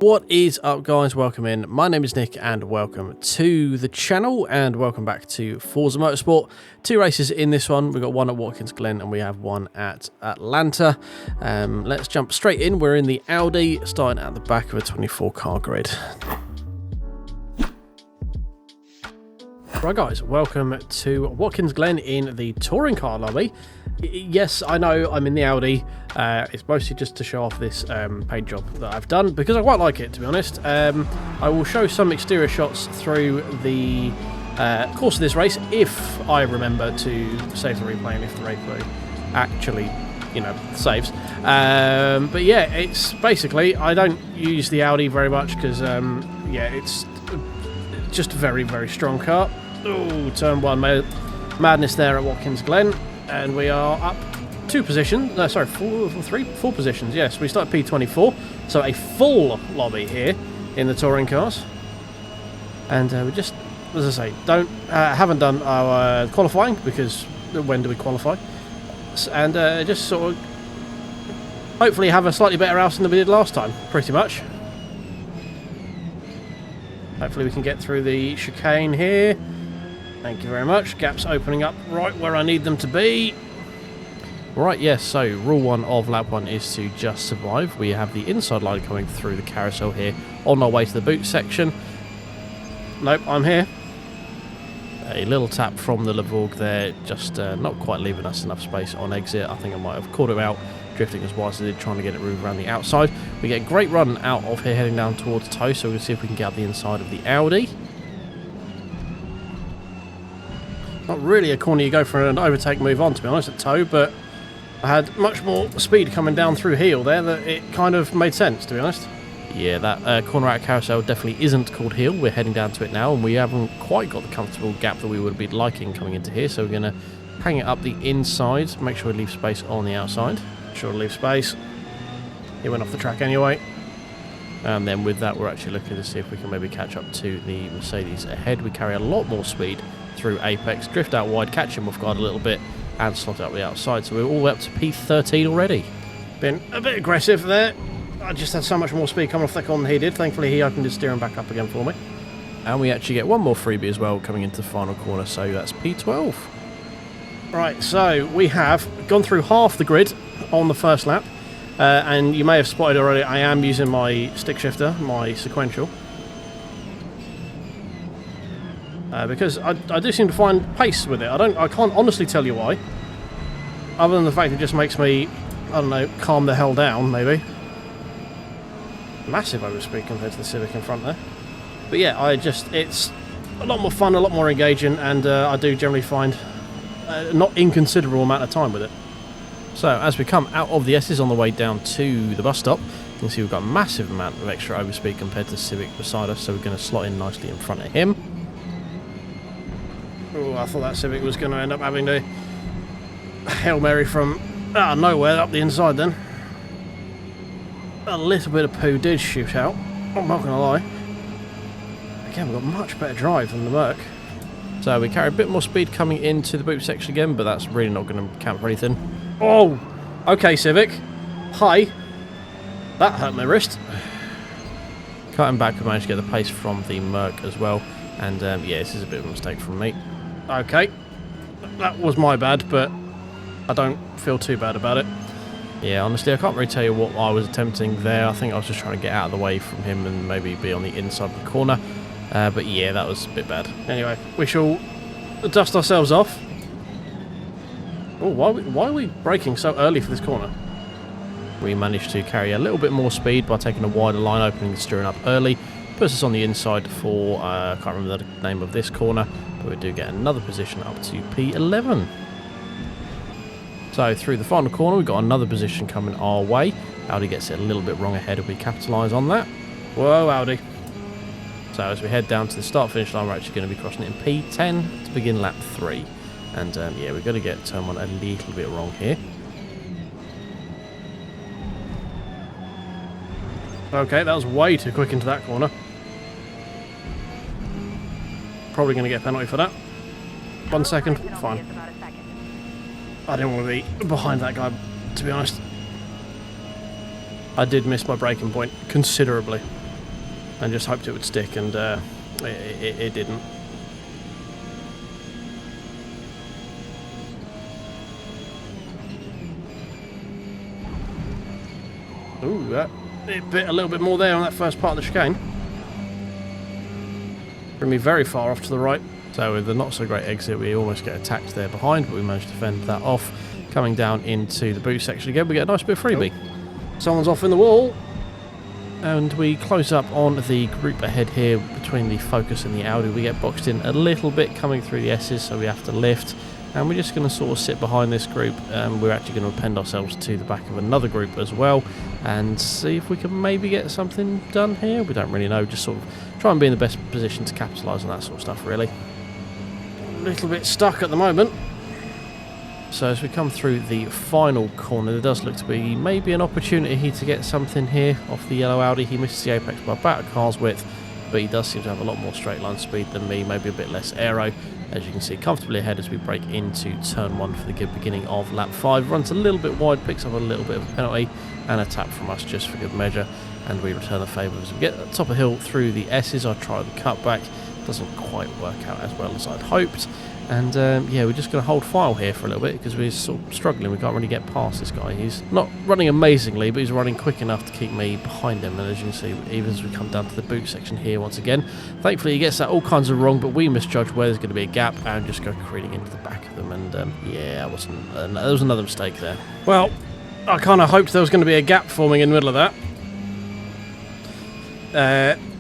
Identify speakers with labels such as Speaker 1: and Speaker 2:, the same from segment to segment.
Speaker 1: What is up, guys? Welcome in. My name is Nick and welcome to the channel and welcome back to Forza Motorsport. Two races in this one. We've got one at Watkins Glen and we have one at Atlanta. Let's jump straight in. We're in the Audi, starting at the back of a 24 car grid. Right guys, welcome to Watkins Glen in the touring car lobby. Yes, I know I'm in the Audi. It's mostly just to show off this paint job that I've done because I quite like it, to be honest. I will show some exterior shots through the course of this race if I remember to save the replay and if the replay actually, saves. But yeah, it's basically, I don't use the Audi very much because, it's just a very, very strong car. Oh, turn one madness there at Watkins Glen. And we are up two positions, four positions, yes. We start P24, so a full lobby here in the touring cars. And we just, as I say, haven't done our qualifying, because when do we qualify? And just sort of, hopefully have a slightly better house than we did last time, pretty much. Hopefully we can get through the chicane here. Thank you very much. Gaps opening up right where I need them to be. Right, yes, so rule one of lap one is to just survive. We have the inside line coming through the carousel here on our way to the boot section. Nope, I'm here. A little tap from the Levorg there, just not quite leaving us enough space on exit. I think I might have caught him out, drifting as wide as I did, trying to get it moved around the outside. We get a great run out of here heading down towards toe, so we'll see if we can get out the inside of the Audi. Not really a corner you go for an overtake move on, to be honest, at toe, but I had much more speed coming down through heel there that it kind of made sense, to be honest. Yeah, that corner out carousel definitely isn't called heel. We're heading down to it now, and we haven't quite got the comfortable gap that we would be liking coming into here, so we're going to hang it up the inside, make sure we leave space on the outside. Sure to leave space. It went off the track anyway. And then with that, we're actually looking to see if we can maybe catch up to the Mercedes ahead. We carry a lot more speed through Apex, drift out wide, catch him off guard a little bit, and slot out the outside. So we're all the way up to P13 already. Been a bit aggressive there. I just had so much more speed coming off that corner than he did. Thankfully, he opened his steering back up again for me. And we actually get one more freebie as well coming into the final corner, so that's P12. Right, so we have gone through half the grid on the first lap. And you may have spotted already, I am using my stick shifter, my sequential. Because I do seem to find pace with it. I can't honestly tell you why. Other than the fact it just makes me, I don't know, calm the hell down, maybe. Massive overspeed compared to the Civic in front there. But yeah, it's a lot more fun, a lot more engaging, and I do generally find a not inconsiderable amount of time with it. So as we come out of the S's on the way down to the bus stop, you can see we've got a massive amount of extra overspeed compared to the Civic beside us, so we're going to slot in nicely in front of him. Oh, I thought that Civic was going to end up having the Hail Mary from nowhere up the inside then. A little bit of poo did shoot out, I'm not going to lie. Again, we've got much better drive than the Merc. So we carry a bit more speed coming into the boot section again, but that's really not going to count for anything. Oh, okay, Civic. Hi. That hurt my wrist. Cutting back, we managed to get the pace from the Merc as well. And yeah, this is a bit of a mistake from me. Okay. That was my bad, but I don't feel too bad about it. Yeah, honestly, I can't really tell you what I was attempting there. I think I was just trying to get out of the way from him and maybe be on the inside of the corner. But yeah, that was a bit bad. Anyway, we shall dust ourselves off. Oh, why are we braking so early for this corner? We managed to carry a little bit more speed by taking a wider line, opening the steering up early. Puts us on the inside for, I can't remember the name of this corner, but we do get another position up to P11. So through the final corner, we've got another position coming our way. Audi gets it a little bit wrong ahead, and we capitalise on that. Whoa, Audi. So as we head down to the start-finish line, we're actually going to be crossing it in P10 to begin lap 3. And yeah, we're going to get turn one a little bit wrong here. Okay, that was way too quick into that corner. Probably going to get a penalty for that. 1 second, fine. I didn't want to be behind that guy, to be honest. I did miss my braking point considerably. and just hoped it would stick, and it didn't. Ooh, it bit a little bit more there on that first part of the chicane. Bring me very far off to the right. So with the not so great exit, we almost get attacked there behind, but we managed to fend that off. Coming down into the boot section again, we get a nice bit of freebie. Someone's off in the wall. And we close up on the group ahead here between the Focus and the Audi. We get boxed in a little bit coming through the S's, so we have to lift. And we're just going to sort of sit behind this group. We're actually going to append ourselves to the back of another group as well and see if we can maybe get something done here. We don't really know, just sort of try and be in the best position to capitalise on that sort of stuff, really. A little bit stuck at the moment. So as we come through the final corner, there does look to be maybe an opportunity to get something here off the yellow Audi. He misses the apex by about a car's width, but he does seem to have a lot more straight line speed than me, maybe a bit less aero. As you can see, comfortably ahead as we break into turn 1 for the good beginning of lap 5. Runs a little bit wide, picks up a little bit of a penalty, and a tap from us just for good measure. And we return the favour as we get at the top of the hill through the S's. I try the cutback, doesn't quite work out as well as I'd hoped. And yeah, we're just going to hold file here for a little bit because we're sort of struggling. We can't really get past this guy. He's not running amazingly, but he's running quick enough to keep me behind him. And as you can see, even as we come down to the boot section here once again, thankfully he gets that all kinds of wrong, but we misjudge where there's going to be a gap and just go careening into the back of them. And yeah, there was another mistake there. Well, I kind of hoped there was going to be a gap forming in the middle of that.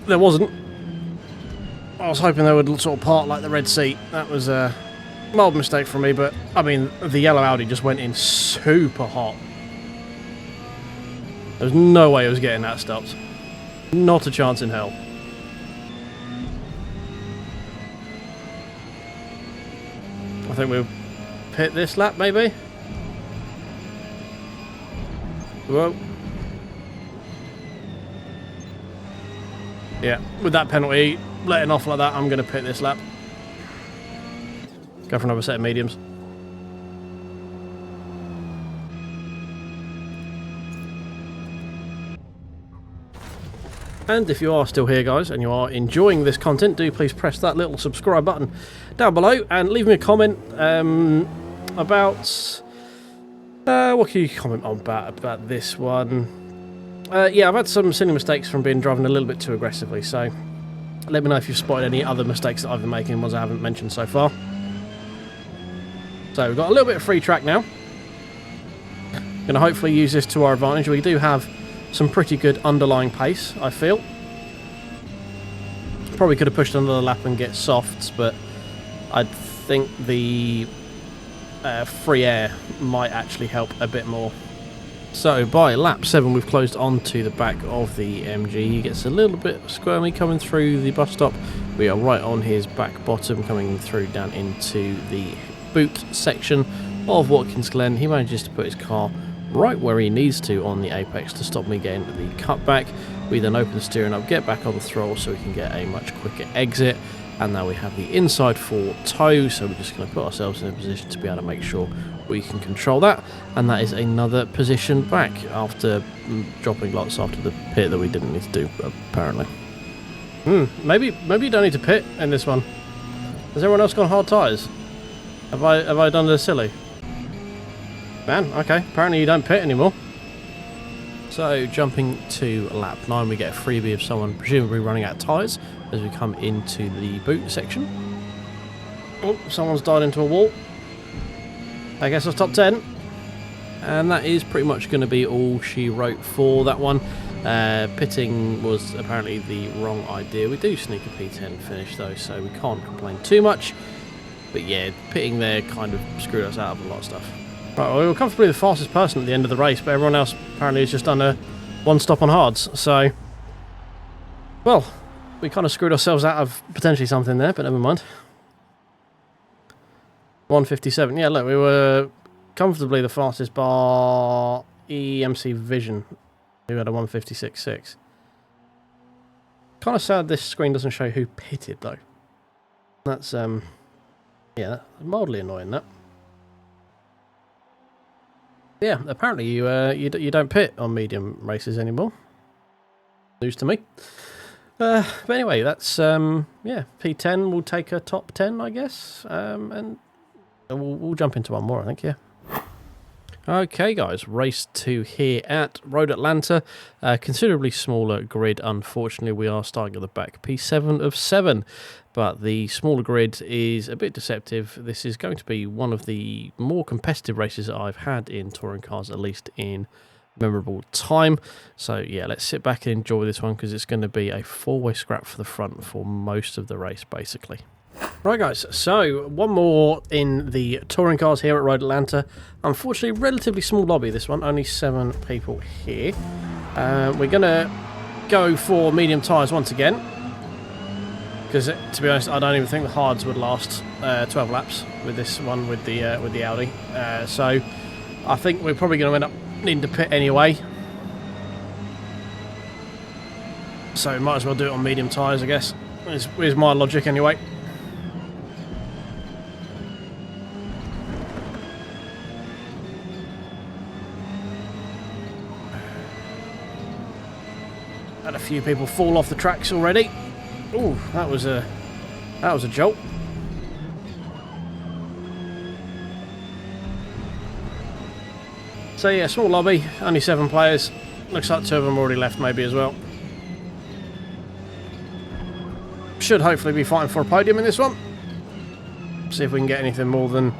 Speaker 1: There wasn't. I was hoping they would sort of part like the Red Sea. That was a mild mistake from me, but I mean, the yellow Audi just went in super hot. There was no way it was getting that stopped. Not a chance in hell. I think we'll pit this lap, maybe? Whoa. Yeah, with that penalty letting off like that, I'm going to pit this lap. Go for another set of mediums. And if you are still here, guys, and you are enjoying this content, do please press that little subscribe button down below and leave me a comment about... what can you comment on about this one? Yeah, I've had some silly mistakes from being driven a little bit too aggressively, so let me know if you've spotted any other mistakes that I've been making, ones I haven't mentioned so far. So we've got a little bit of free track now. Going to hopefully use this to our advantage. We do have some pretty good underlying pace, I feel. Probably could have pushed another lap and get softs, but I think the free air might actually help a bit more. So by lap 7 we've closed onto the back of the MG. He gets a little bit squirmy coming through the bus stop. We are right on his back bottom coming through down into the boot section of Watkins Glen. He manages to put his car right where he needs to on the apex to stop me getting the cutback. We then open the steering up, get back on the throttle so we can get a much quicker exit. And now we have the inside for toe, so we're just going to put ourselves in a position to be able to make sure we can control that. And that is another position back after dropping lots after the pit that we didn't need to do, apparently. Maybe you don't need to pit in this one. Has everyone else gone hard tyres? Have I done the silly? Man, okay, apparently you don't pit anymore. So jumping to lap 9, we get a freebie of someone presumably running out of tyres as we come into the boot section. Oh, someone's died into a wall. I guess it's top 10. And that is pretty much going to be all she wrote for that one. Pitting was apparently the wrong idea. We do sneak a P10 finish though, so we can't complain too much. But yeah, pitting there kind of screwed us out of a lot of stuff. Right, well, we were comfortably the fastest person at the end of the race, but everyone else apparently has just done a one stop on hards. So, well, we kind of screwed ourselves out of potentially something there, but never mind. 157. Yeah, look, we were comfortably the fastest bar EMC Vision, who had a 156.6. Kind of sad this screen doesn't show who pitted, though. That's, yeah, mildly annoying, that. Yeah, apparently you don't pit on medium races anymore. News to me. But anyway, that's yeah, P10 will take a top 10, I guess, and we'll jump into one more, I think. Yeah. Okay guys, race 2 here at Road Atlanta. Considerably smaller grid, unfortunately. We are starting at the back, P7 of 7, but the smaller grid is a bit deceptive. This is going to be one of the more competitive races that I've had in touring cars, at least in memorable time. So yeah, let's sit back and enjoy this one, because it's going to be a four-way scrap for the front for most of the race, basically. Right guys, so one more in the touring cars here at Road Atlanta. Unfortunately, relatively small lobby this one, only 7 people here. We're going to go for medium tyres once again, because to be honest, I don't even think the hards would last 12 laps with this one with the Audi. So I think we're probably going to end up needing to pit anyway. So might as well do it on medium tyres, I guess. Is my logic anyway. Had a few people fall off the tracks already. Ooh, that was a jolt. So yeah, small lobby, only 7 players. Looks like 2 of them already left maybe as well. Should hopefully be fighting for a podium in this one. See if we can get anything more than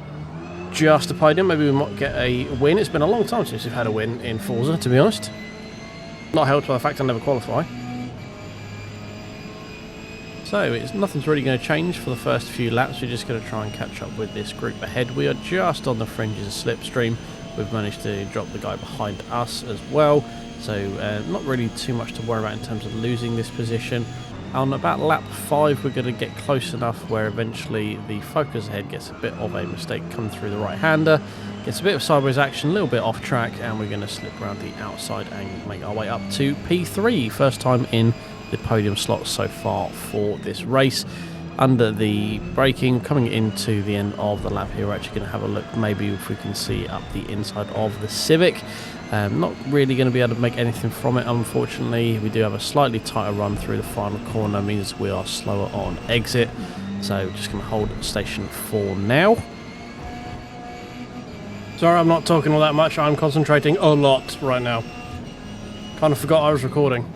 Speaker 1: just a podium. Maybe we might get a win. It's been a long time since we've had a win in Forza, to be honest. Not helped by the fact I never qualify. So nothing's really going to change for the first few laps. We're just going to try and catch up with this group ahead. We are just on the fringes of slipstream. We've managed to drop the guy behind us as well. So not really too much to worry about in terms of losing this position. On about lap 5, we're going to get close enough where eventually the focus ahead gets a bit of a mistake coming through the right-hander. Gets a bit of sideways action, a little bit off track, and we're going to slip around the outside and make our way up to P3. First time in the podium slot so far for this race. Under the braking, coming into the end of the lap here, we're actually going to have a look maybe if we can see up the inside of the Civic. Not really going to be able to make anything from it, unfortunately. We do have a slightly tighter run through the final corner, means we are slower on exit. So just going to hold station 4 now. Sorry, I'm not talking all that much. I'm concentrating a lot right now. Kind of forgot I was recording.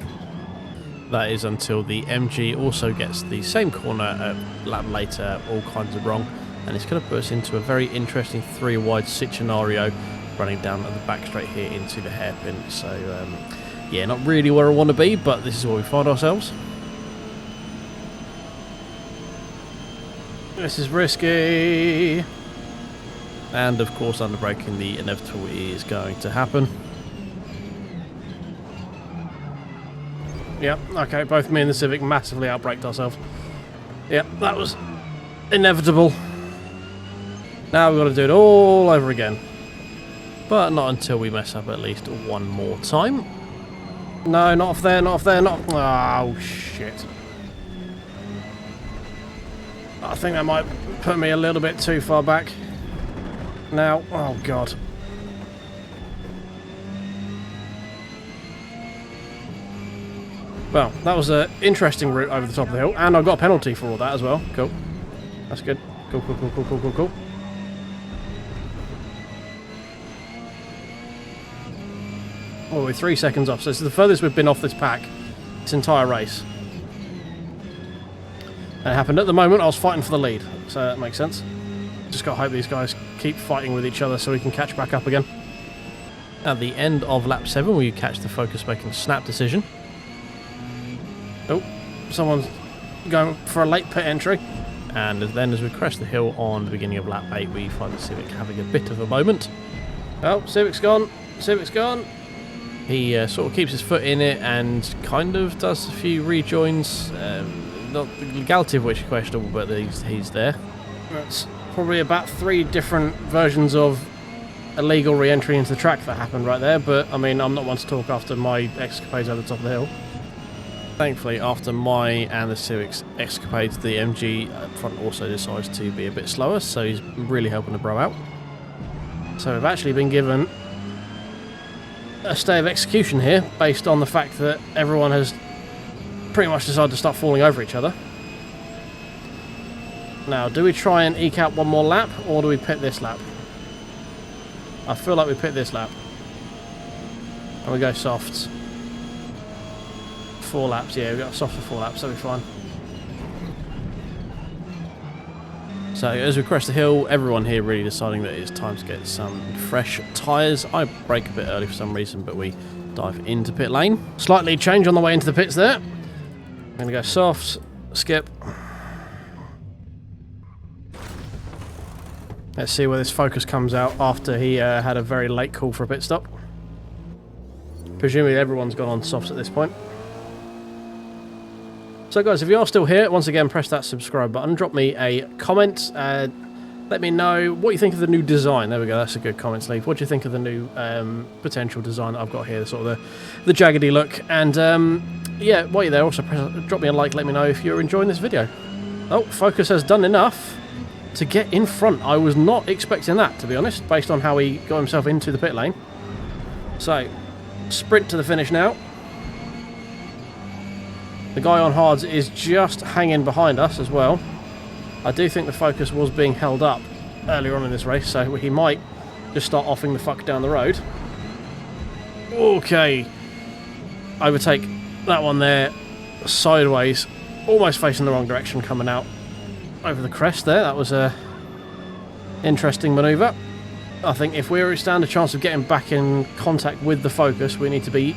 Speaker 1: That is until the MG also gets the same corner a lap later, all kinds of wrong. And it's going to put us into a very interesting 3-wide scenario, running down at the back straight here into the hairpin. So, yeah, not really where I want to be, but this is where we find ourselves. This is risky. And, of course, under braking, the inevitable is going to happen. Yep, okay, both me and the Civic massively outbraked ourselves. Yep, that was inevitable. Now we've got to do it all over again. But not until we mess up at least one more time. No, not off there, not off there, not... Oh, shit. I think that might put me a little bit too far back. Now, oh god. Well, that was an interesting route over the top of the hill, and I've got a penalty for all that as well. Cool. That's good. Cool, cool, cool, cool, cool, cool, cool. Oh, we're 3 seconds off, so this is the furthest we've been off this pack this entire race. And it happened at the moment I was fighting for the lead, so that makes sense. Just got to hope these guys keep fighting with each other so we can catch back up again. At the end of lap 7, we catch the focus making a snap decision. Oh, someone's going for a late pit entry. And then as we crest the hill on the beginning of lap 8, we find the Civic having a bit of a moment. Oh, Civic's gone. Civic's gone. He sort of keeps his foot in it and kind of does a few rejoins. Not the legality of which is questionable, but he's there. That's probably about 3 different versions of illegal re-entry into the track that happened right there, but I mean, I'm not one to talk after my escapades over the top of the hill. Thankfully, after my and the Civic's escapades, the MG up front also decides to be a bit slower, so he's really helping the bro out. So we've actually been given a stay of execution here, based on the fact that everyone has pretty much decided to start falling over each other. Now, do we try and eke out one more lap, or do we pit this lap? I feel like we pit this lap. And we go softs. 4 laps, yeah, we got a soft for 4 laps, that'll be fine. So as we crest the hill, everyone here really deciding that it's time to get some fresh tyres. I brake a bit early for some reason, but we dive into pit lane. Slightly change on the way into the pits there. I'm going to go soft, skip. Let's see where this Focus comes out after he had a very late call for a pit stop. Presumably everyone's gone on softs at this point. So guys, if you are still here, once again press that subscribe button, drop me a comment, let me know what you think of the new design. There we go, that's a good comment to leave. What do you think of the new potential design that I've got here, sort of the jaggedy look, and yeah, while you're there also drop me a like, let me know if you're enjoying this video. Oh, Focus has done enough to get in front. I was not expecting that, to be honest, based on how he got himself into the pit lane. So, sprint to the finish now. The guy on hards is just hanging behind us as well. I do think the Focus was being held up earlier on in this race, so he might just start offing the fuck down the road. Okay. Overtake that one there, sideways, almost facing the wrong direction, coming out over the crest there. That was a interesting manoeuvre. I think if we stand a chance of getting back in contact with the Focus, we need to be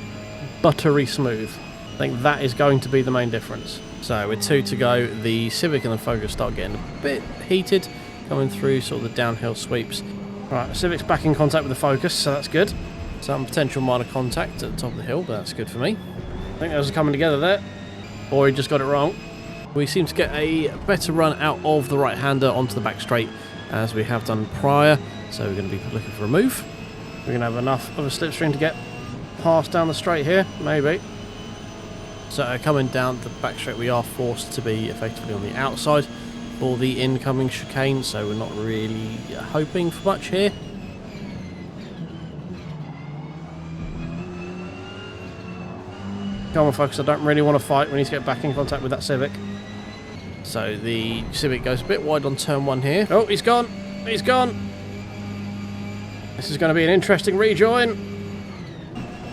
Speaker 1: buttery smooth. I think that is going to be the main difference. So with 2 to go, the Civic and the Focus start getting a bit heated, coming through sort of the downhill sweeps. Right, the Civic's back in contact with the Focus, so that's good. Some potential minor contact at the top of the hill, but that's good for me. I think those are coming together there, or he just got it wrong. We seem to get a better run out of the right-hander onto the back straight, as we have done prior, so we're going to be looking for a move. We're going to have enough of a slipstream to get past down the straight here, maybe. So coming down the back straight, we are forced to be effectively on the outside for the incoming chicane, so we're not really hoping for much here. Come on, Focus, I don't really want to fight. We need to get back in contact with that Civic. So the Civic goes a bit wide on turn 1 here. Oh, he's gone. He's gone. This is going to be an interesting rejoin.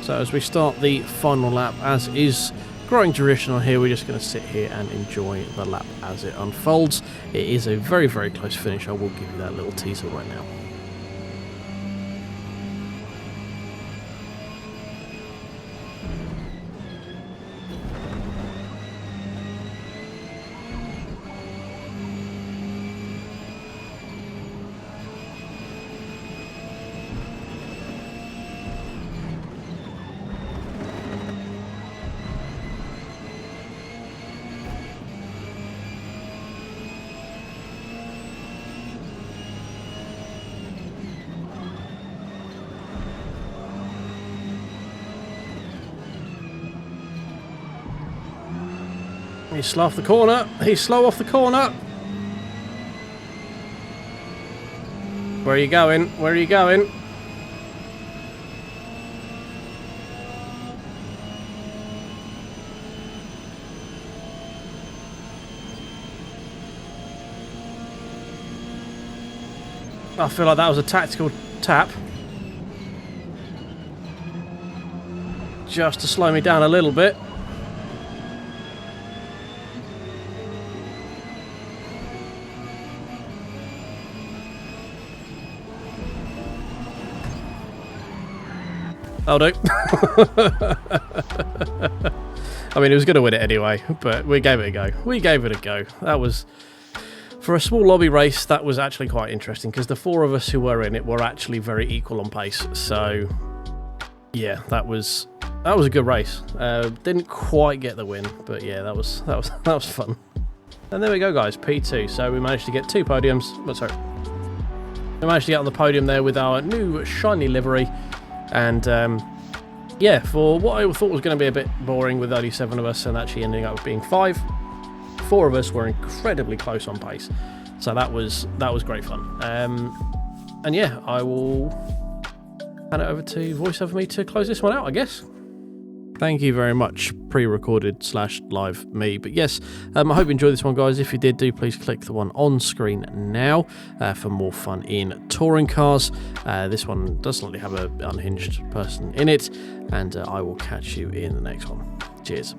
Speaker 1: So as we start the final lap, as is growing traditional here, we're just going to sit here and enjoy the lap as it unfolds. It is a very, very close finish. I will give you that little teaser right now. He's slow off the corner. He's slow off the corner. Where are you going? Where are you going? I feel like that was a tactical tap. Just to slow me down a little bit. I'll do. I mean, he was going to win it anyway, but we gave it a go. We gave it a go. That was, for a small lobby race, that was actually quite interesting, because the 4 of us who were in it were actually very equal on pace. So, yeah, that was a good race. Didn't quite get the win, but yeah, that was fun. And there we go, guys, P2. So we managed to get 2 podiums. Oh, sorry. We managed to get on the podium there with our new shiny livery. And yeah, for what I thought was going to be a bit boring with only 7 of us and actually ending up being 5, 4 of us were incredibly close on pace. So that was great fun. And yeah, I will hand it over to VoiceOver me to close this one out, I guess. Thank you very much, pre-recorded / live me. But yes, I hope you enjoyed this one, guys. If you did, do please click the one on screen now for more fun in touring cars. This one doesn't really have an unhinged person in it, and I will catch you in the next one. Cheers.